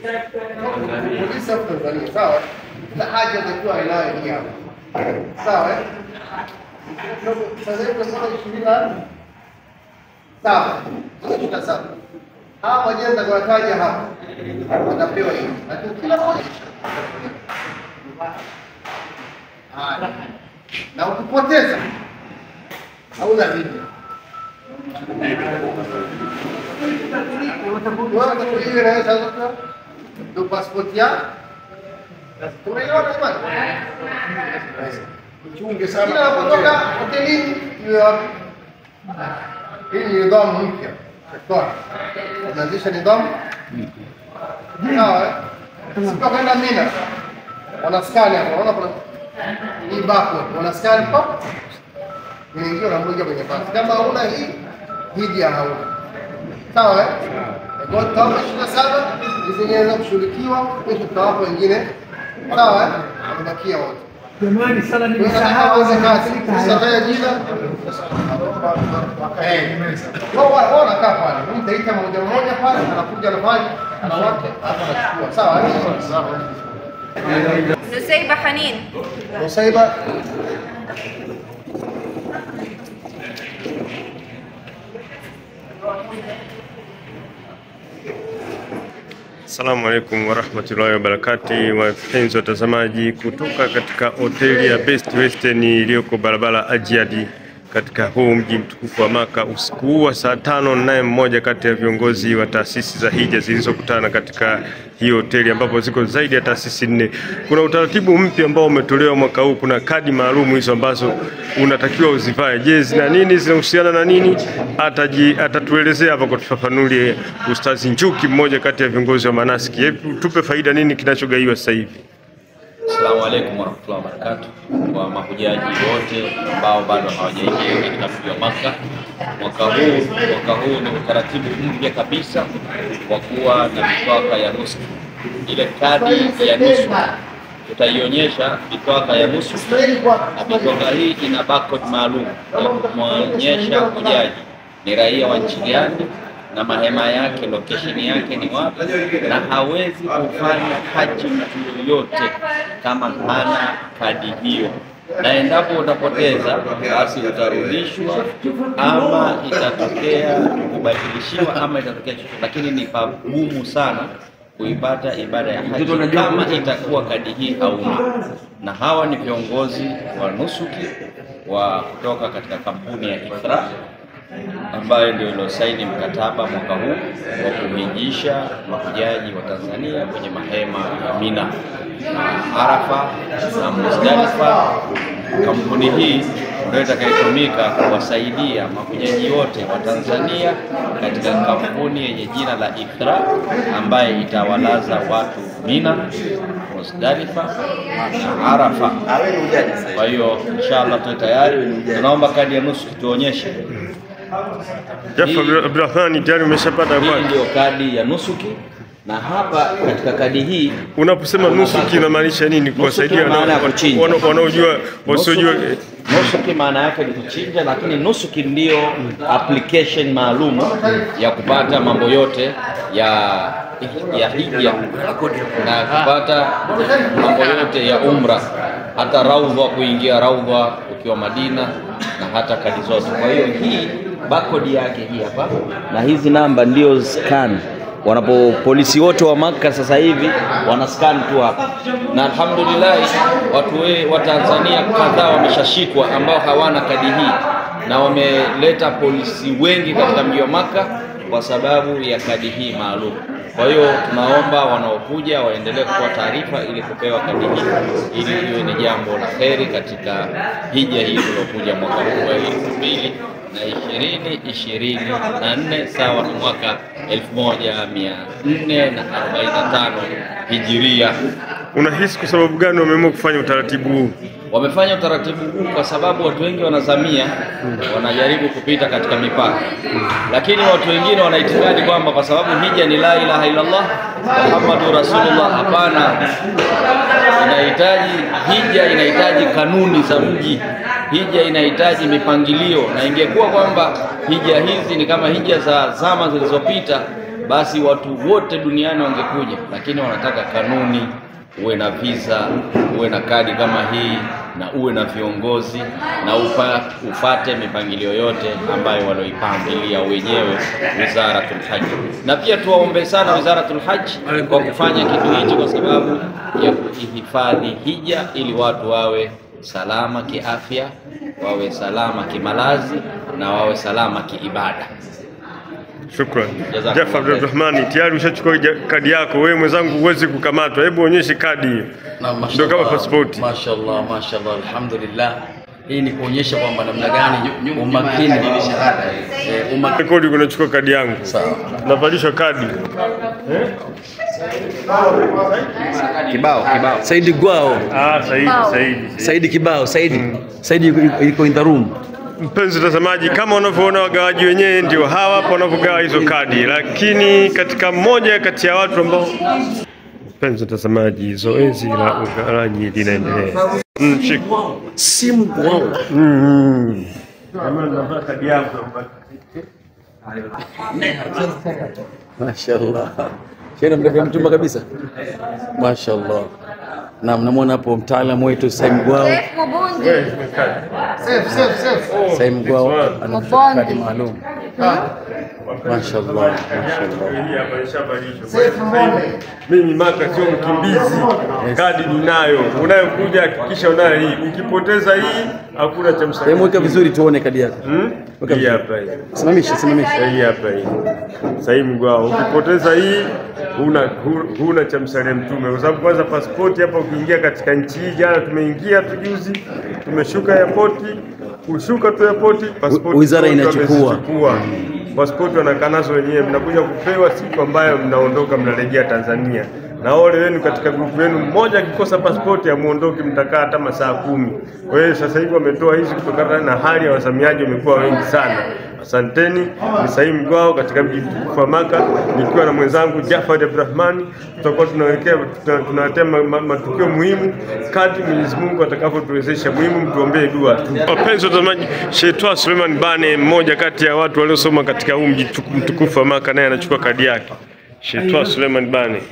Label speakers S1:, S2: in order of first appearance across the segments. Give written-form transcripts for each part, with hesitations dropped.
S1: polisi wa Tanzania, sawa? Na haja takiwa inayo hii hapa. Sawa? Sasa hivi tunasema 20 sawa. 27. Hawa majenda kwa taja hapa. Watapewa hivi. Lakini kila mmoja na ukipoteza hauna vipi? Wewe na sasa ndio passport yako. Tumeelewana bwana? Chunge sana kutoka hotelini hiyo hapo. Hii ni nidhamu mpya. Sawa. Tunaanzisha nidhamu. Sawa. Sio kwenda Mina. Wanaskani hapo, unaona kuna hii barcode, wanaskani hapo. Unaingia na moja kwenye basi. Kama huna hii, hiji hauna. Sawa? Kwa kama 27 zinaweza kushughulikiwa, kisha tutawapa wengine. Sawa? Wanabakia wote.
S2: Jamani sana nimesahau
S1: za kazi. Sasa jina. Wao wanakaa pale. Mtaita mmoja mmoja pale, anakuja anafanya, anawake, anachukua. Sawa?
S3: Nusaiba Hanin.
S1: Nusaiba.
S4: Assalamu alaikum warahmatullahi wabarakatuh, wapenzi watazamaji kutoka katika hoteli ya Best Western iliyoko barabara Ajiadi katika huu mji mtukufu wa Maka. Usiku huu wa saa 5 naye mmoja kati ya viongozi wa taasisi za hija zilizokutana katika hii hoteli ambapo ziko zaidi ya taasisi 4. Kuna utaratibu mpya ambao umetolewa mwaka huu. Kuna kadi maalum hizo ambazo unatakiwa uzivae. Je, zina nini, zinahusiana na nini? Atatuelezea hapa kutufafanulia Ustazi Njuki, mmoja kati ya viongozi wa manasiki. Hebu tupe faida nini kinachogaiwa sasa hivi.
S5: Assalamu alaikum warahmatullahi wabarakatuh. Kwa mahujaji wote ambao bado hawajaingia katika mji wa Maka, mwaka huu ni utaratibu mpya kabisa wa kuwa na mitwaka ya nusu. Ile kadi ya nusu tutaionyesha mitwaka ya nusu, na mitwaka hii ina barcode maalum ya kumwonyesha hujaji ni raia wa nchi gani na mahema yake, location yake ni wapi, na hawezi kufanya haji mtu yoyote kama hana kadi hiyo. Na endapo utapoteza, basi utarudishwa ama itatokea kubadilishiwa ama itatokea chochote, lakini ni pagumu sana kuipata ibada ya haji kama itakuwa kadi hii hauna. Na hawa ni viongozi wa nusuki wa kutoka katika kampuni ya Ithra ambayo ndio iliyosaini mkataba mwaka huu wa kuhijisha mahujaji wa Tanzania kwenye mahema ya Mina, Arafa na Muzdalifa. Kampuni hii ndio itakayotumika kuwasaidia mahujaji wote wa Tanzania katika kampuni yenye jina la Ithra ambaye itawalaza watu Mina, Muzdalifa na Arafa. Kwa hiyo inshallah tu tayari. Tunaomba kadi ya nusu tuonyeshe.
S4: Jafar Abdurrahman, tayari umeshapata
S5: kwa? Hii ndio kadi ya nusuki, na hapa katika kadi hii,
S4: unaposema nusuki inamaanisha nini kuwasaidia wanaojua wasiojua?
S5: Nusuki maana yake ni kuchinja, lakini nusuki ndio application maalum ya kupata mambo yote ya hija na kupata mambo yote ya umra, hata raudha, kuingia raudha ukiwa Madina, na hata kadi zote. Kwa hiyo hii barcode yake hii hapa, na hizi namba ndio scan. Polisi wote wa Maka sasa hivi wana scan tu hapa, na alhamdulillah watu wa Tanzania kadhaa wameshashikwa ambao hawana kadi hii, na wameleta polisi wengi katika mji wa Maka kwa sababu ya kadi hii maalum. Kwa hiyo tunaomba wanaokuja waendelee kutoa taarifa ili kupewa kadi hii, ili iwe ni jambo la kheri katika hija hii iliyokuja mwaka huu wa 2024 sawa na mwaka 1445 Hijiria.
S4: Unahisi kwa sababu gani wameamua kufanya utaratibu huu?
S5: Wamefanya utaratibu huu kwa sababu watu wengi wanazamia, wanajaribu kupita katika mipaka, lakini watu wengine wanaitikadi kwamba kwa sababu hija ni la ilaha illallah Muhammadur Rasulullah. Hapana, hija inahitaji kanuni za mji, hija inahitaji mipangilio, na ingekuwa kwamba hija hizi ni kama hija za zama zilizopita, basi watu wote duniani wangekuja, lakini wanataka kanuni, uwe na visa, uwe na kadi kama hii, na uwe na viongozi, na ufate mipangilio yote ambayo walioipangilia wenyewe Wizaratul Hajj. Na pia tuwaombe sana Wizaratul Hajj kwa kufanya kitu hichi, kwa sababu ya kuhifadhi hija, ili watu wawe salama kiafya, wawe salama kimalazi, na wawe salama kiibada.
S4: Shukran. Jafar Abdurrahmani, tayari ushachukua kadi yako wewe mwenzangu, huwezi kukamatwa. Hebu onyeshe kadi. Ndio kama passport.
S3: Mashaallah, alhamdulillah. Hii ni kuonyesha kwamba namna gani umakini
S4: Rekodi kunachukua kadi yangu.
S3: Sawa.
S4: Navalishwa kadi.
S3: Kibao. Saidi Gwao. Saidi Kibao. Saidi yuko in the room.
S4: Mpenzi mtazamaji, kama unavyoona wagawaji wenyewe ndio hawa hapa wanavyogawa hizo kadi, lakini katika mmoja kati ya watu ambao, mpenzi mtazamaji, zoezi la ugawaji linaendelea.
S3: Simu Gwao.
S4: Jamani, kadi yako.
S3: Mashaallah. Shena mdavya mtumba kabisa. Mashaallah. Na mnamwona hapo mtaalamu wetu Saim Gwao. Saim Gwao ana kadi maalum. Mashaallah.
S4: Mimi Maka sio mkimbizi. Kadi ninayo. Unayokuja hakikisha unayo hii. Ukipoteza hii hakuna cha msaada.
S3: Hebu weka vizuri tuone kadi yako.
S4: Hii hapa hii.
S3: Simamisha.
S4: Hii hapa hii. Saim Gwao. Ukipoteza hii huna cha msaada mtume, kwa sababu kwanza pasipoti hapa ukiingia katika nchi hii, jana tumeingia tujuzi, tumeshuka airport, kushuka tu airport pasipoti
S3: wizara inachukua.
S4: Pasipoti wanakaa nazo wenyewe, mnakuja kupewa siku ambayo mnaondoka mnarejea Tanzania. Na wale wenu katika grupu yenu mmoja akikosa pasipoti amuondoke, mtakaa hata masaa 10. Kwa hiyo sasa hivi wametoa hizi kutokana na hali ya wasamiaji wamekuwa wengi sana. Asanteni. Ni Saim Gwao katika mji mtukufu wa Maka, nikiwa na mwenzangu Jafar Abdurrahmani. Tutakuwa tunaletea matukio muhimu kadri Mwenyezi Mungu atakavyotuwezesha. Muhimu mtuombee dua. Wapenzi watazamaji, Sheikh Suleiman Bane, mmoja kati ya watu waliosoma katika huu mji mtukufu wa Maka, naye anachukua kadi yake. Sheikh Suleiman Bane.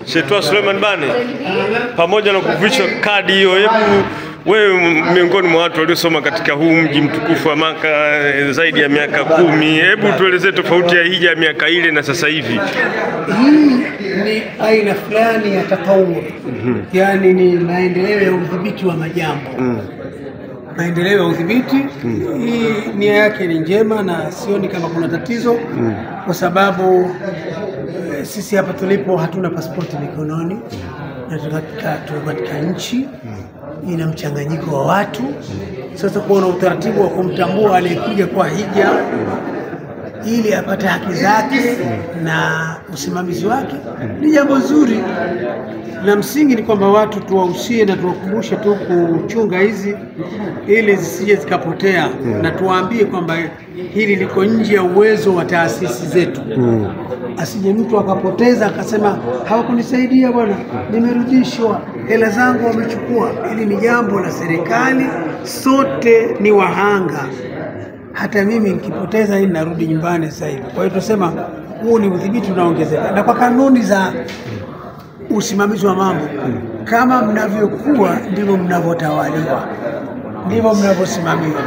S4: Sheikh Suleiman Bane, pamoja na kuvishwa kadi hiyo, hebu wewe miongoni mwa watu waliosoma katika huu mji mtukufu wa Maka zaidi ya miaka 10, hebu tuelezee tofauti ya hija ya miaka ile na sasa hivi.
S2: Hii ni aina fulani ya tatawur. Yaani ni maendeleo ya udhibiti wa majambo. Maendeleo ya udhibiti, hii nia yake ni njema na sioni kama kuna tatizo, kwa sababu sisi hapa tulipo hatuna pasipoti mikononi, na tuko katika nchi ina mchanganyiko wa watu. Sasa kuona utaratibu wa kumtambua aliyekuja kwa hija ili apate haki zake na usimamizi wake ni jambo zuri. Na msingi ni kwamba watu tuwahusie na tuwakumbushe tu kuchunga hizi ili zisije zikapotea, na tuwaambie kwamba hili liko nje ya uwezo wa taasisi zetu. Asije mtu akapoteza akasema hawakunisaidia bwana, nimerudishwa, hela zangu wamechukua. Hili ni jambo la serikali, sote ni wahanga. Hata mimi nikipoteza hili narudi nyumbani sasa hivi. Kwa hiyo tunasema huu ni udhibiti unaongezeka, na kwa kanuni za usimamizi wa mambo, kama mnavyokuwa ndivyo mnavyotawaliwa, ndivyo mnavyosimamiwa.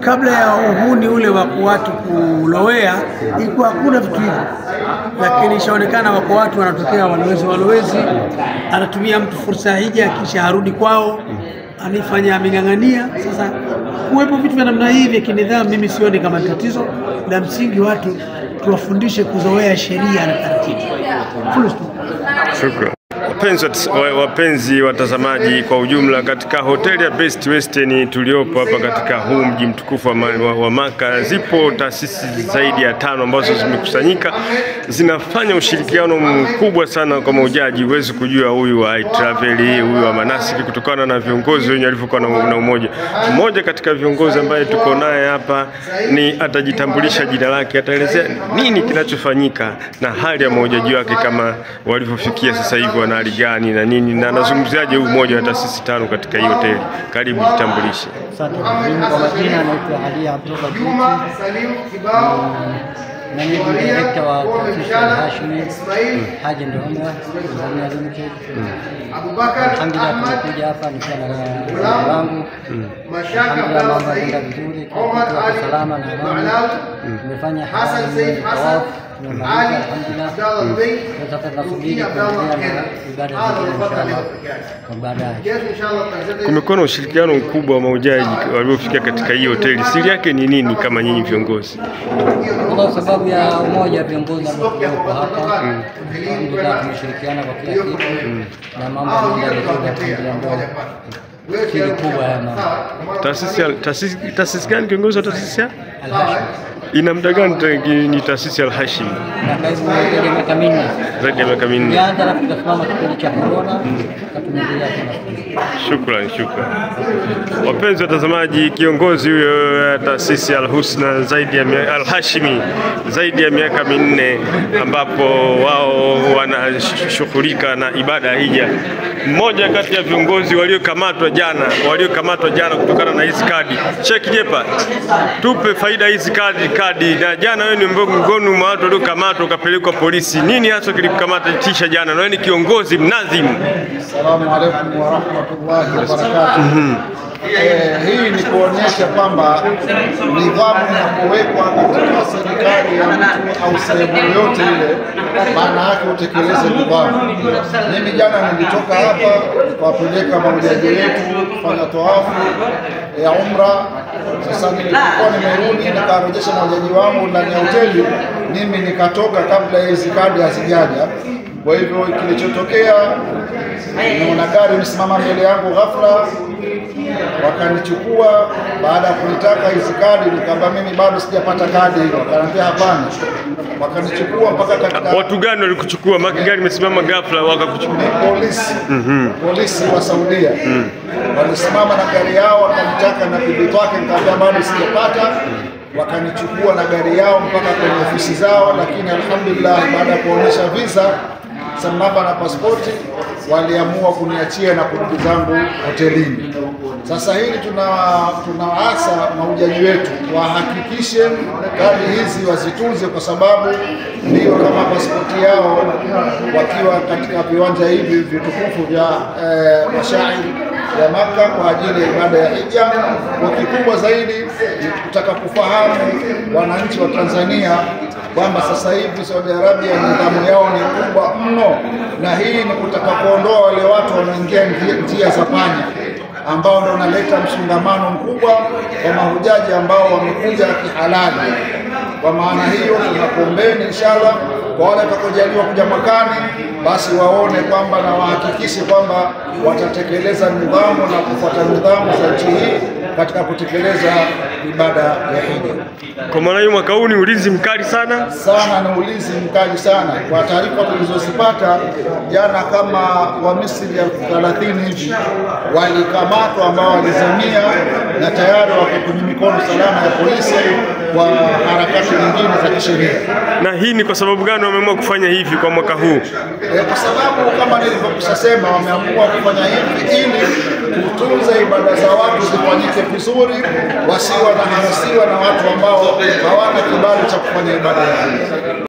S2: Kabla ya uhuni ule wa watu kulowea ilikuwa hakuna vitu hivyo, lakini ishaonekana wako watu wanatokea walowezi, anatumia mtu fursa hija kisha harudi kwao, anifanya amingangania. Sasa kuwepo vitu vya namna hii vya kinidhamu, mimi sioni kama tatizo. La msingi watu tuwafundishe kuzoea sheria na taratibu.
S4: Shukran. Wapenzi watazamaji kwa ujumla, katika hoteli ya Best Western tuliopo hapa katika huu mji mtukufu wa Maka, zipo taasisi zaidi ya 5 ambazo zimekusanyika, zinafanya ushirikiano mkubwa sana kwa mahujaji. Huwezi kujua huyu wa iTravel, huyu wa Manasiki, kutokana na viongozi wenye walivyokuwa na umoja. Mmoja katika viongozi ambaye tuko naye hapa ni atajitambulisha jina lake, ataelezea nini kinachofanyika na hali ya mahujaji wake kama walivyofikia sasa hivi wana hali hali gani na nini, na anazungumziaje umoja wa taasisi tano katika hii hoteli? Karibu jitambulishe.
S6: Asante. Mimi kwa majina naitwa Ali Abdullah
S1: Juma Salim Kibao,
S6: Managing Director wa taasisi ya Hashimi Haji and Umrah Tanzania Limited.
S1: Abubakar
S6: Alhamdulillah, tumekuja hapa nikiwa na wangu. Alhamdulillah, mambo yanaenda vizuri, kwa salama na amani. Tumefanya tawaf, tumemaliza alhamdulillah. Sasa tunasubiri kuendelea na ibada zingine inshallah kwa baadaye.
S4: Kumekuwa na ushirikiano mkubwa wa mahujaji waliofikia katika hii hoteli. Siri yake ni nini kama nyinyi viongozi?
S6: Kwa sababu ya umoja wa viongozi ambao hapa, alhamdulillah tumeshirikiana kwa kila kitu na mambo yanaenda vizuri alhamdulillah. Siri kubwa ya mambo. Taasisi gani kiongozi wa taasisi ya
S2: Al-Hashim.
S4: Ina muda gani ni taasisi ya Al-Hashim? Zaidi ya miaka minne. Shukran. Wapenzi watazamaji, kiongozi huyo taasisi ya Al-Husna zaidi ya Al-Hashimi zaidi ya miaka minne, ambapo wao wanashughulika na ibada ya hija. Mmoja kati ya viongozi waliokamatwa jana kutokana na hizi kadi. Sheikh Jepa, tupe faida hizi kadi. Na jana wewe ni miongoni mwa watu waliokamatwa ukapelekwa polisi. Nini hasa kilikukamata jana? Na wewe ni kiongozi mnadhimu.
S7: Assalamu alaykum wa rahmatullahi wa barakatuh. Hii ni kuonyesha kwamba nidhamu inapowekwa katika serikali ya mtu au sehemu yoyote ile, maana yake utekeleze nidhamu. Mimi jana nilitoka hapa kuwapeleka mahujaji wetu kufanya tawafu ya umra. Sasa nilipokuwa nimerudi nikarejesha mahujaji wangu ndani ya hoteli, mimi nikatoka kabla hizi kadi hazijaja. Kwa hivyo kilichotokea, nimeona gari limesimama mbele yangu ghafla, wakanichukua. Baada ya kunitaka hizi kadi, nikamwambia mimi bado sijapata kadi hiyo. Akaniambia hapana. Wakanichukua mpaka katika.
S4: Watu gani walikuchukua? Maki gari imesimama ghafla wakakuchukua?
S7: Polisi. Polisi wa Saudia. Walisimama na gari yao, wakanitaka na bibi wake, nikamwambia bado sijapata. Wakanichukua na gari yao mpaka kwenye ofisi zao, lakini alhamdulillah baada ya kuonyesha visa sambamba na pasipoti waliamua kuniachia na kurudi zangu hotelini. Sasa hili tunawaasa mahujaji wetu wahakikishe kadi hizi wazitunze, kwa sababu ndio kama pasipoti yao wakiwa katika viwanja hivi vitukufu vya mashairi ya Maka kwa ajili ya ibada ya hija. Kwa kikubwa zaidi kutaka kufahamu wananchi wa Tanzania kwamba sasa hivi Saudi Arabia nidhamu yao ni kubwa mno, na hii ni kutaka kuondoa wale watu wanaoingia njia za panya ambao ndio unaleta msongamano mkubwa wa mahujaji ambao wamekuja kihalali. Kwa maana hiyo tunakuombeni inshallah kwa wale watakojaliwa kuja mwakani, basi waone kwamba na wahakikishe kwamba watatekeleza nidhamu na kufuata nidhamu za nchi hii katika kutekeleza ibada ya hija.
S4: Kwa maana hiyo mwaka huu ni ulinzi mkali sana,
S7: na ulinzi mkali sana. Kwa taarifa tulizozipata jana, kama wa Misri 30 hivi walikamatwa ambao walizamia, na tayari wako kwenye mikono salama ya polisi kwa harakati nyingine za kisheria.
S4: Na hii ni kwa sababu gani wameamua kufanya hivi kwa mwaka huu?
S7: Kwa sababu kama nilivyokusema, wameamua kufanya hivi ili kutunza ibada za watu zifanyike vizuri, wasiwa na harasiwa na watu ambao hawana kibali cha kufanya ibada ya hija.